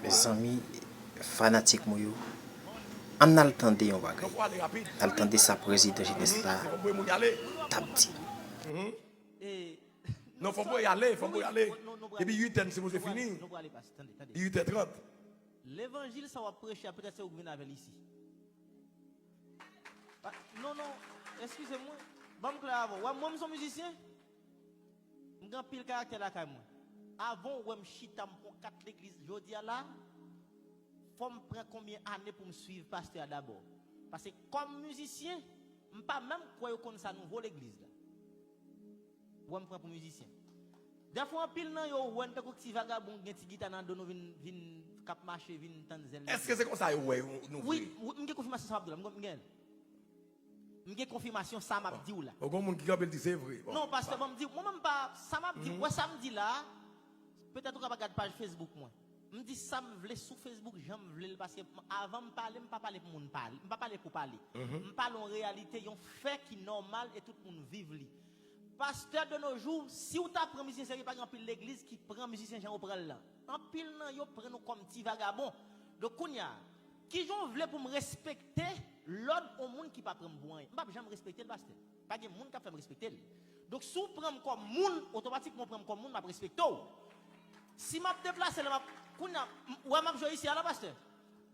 mes amis fanatiques moyo on a le temps de bagay on a le temps de sa président jeunesse là tabdi non faut pas y aller et puis 8h c'est vous fini 8h30 l'évangile ça va prêcher après ça vous venez avec ici non excusez-moi bon clair avant moi je suis musicien je suis pile caractère là quand moi avant ouais me chita pour 4 l'église jodi là faut me prendre combien d'années pour me suivre pasteur d'abord parce que comme musicien je pas même quoi comme ça nouveau l'église là ouais me prend pour musicien des fois pile nan yo ouais te ko ti vagabond gen ti guitare nan dono vin cap marcher vin tanzel est-ce que c'est comme ça ouais nous oui m'gè confirmation ça Abdoula m'gè confirmation ça m'a dit ou là au grand monde qui capable dire c'est vrai non parce que me dit moi même pas ça m'a dit ouais samedi là peut-être qu'on va regarder page Facebook moi me dit ça me vle sur Facebook j'aime vle parce que avant me parler me pas parler pour monde parler me pas parler pour parler me parle en réalité yon fait qui normal et tout le monde vive li pasteur de nos jours si ou ta prend musicien sérieux pas grand pile l'église qui prend musicien Jean prend là en pile nan yo prend nous comme petit vagabond donc kounya qui j'en vle pour me respecter l'autre au monde qui pas prendre bon m'pas jamais respecter le pasteur pas de monde qui fait me respecter donc si ou prend comme monde automatiquement prend comme monde m'a respecter si m'a déplacer là kounya ouais m'a jouer ici à la pasteur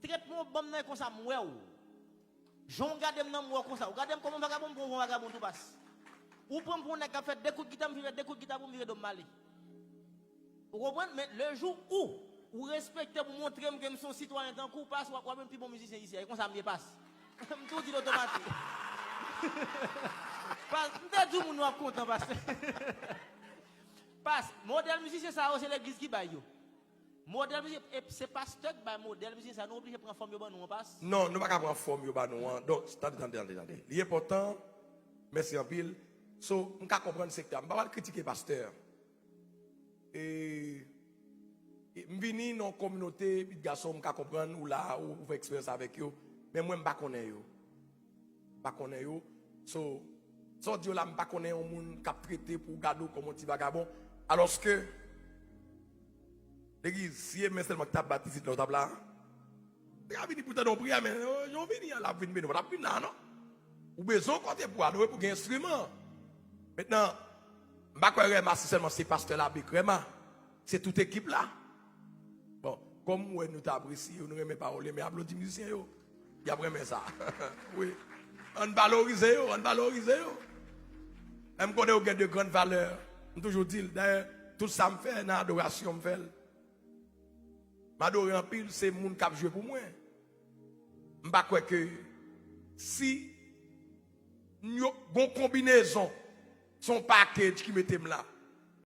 traitement bon nan comme ça moi ou j'on garde nan moi comme ça regardez comment vagabond pour vagabond tout passe ou prendre pour nèg fait des coups de guitare me des coups de guitare pour me virer de Mali vous comprenez mais le jour où ou respecter pour montrer que je suis citoyen tant coup passe ou même plus bon musicien ici comme ça me passe me tout dit automatique passe me tout monde content parce passe modèle musicien ça c'est l'église qui baille yo modèle musicien c'est pasteur qui baille modèle musicien ça nous obligé prendre forme yo ba nous on passe non nous pas prendre forme yo ba nous donc attendez l'important merci en pile so on peut comprendre secteur on pas critiquer pasteur et m'vini dans communauté petit garçon on peut comprendre ou là ou faire expérience avec eux mais moi m'pas connais yo so Dieu là m'pas connais un monde qui a traité pour garder comme un petit vagabond alors que l'église si mais seulement t'a baptisé dans table là il vini pour te donner prière mais on vini là vini non ou besoin côté pour adorer pour un instrument maintenant m'pas croire si seulement c'est pasteur là Bécrema c'est toute équipe là bon comme moi nous t'apprécie nous remet parole mais applaudis musiciens yo y a vraiment ça oui on valorise yo on connaît au gain de grande valeur on toujours dit d'ailleurs tout ça me fait dans adoration me fait m'adorer en pile c'est monde qui a joué pour moi m'pas croire que si bon combinaison son package qui mettait là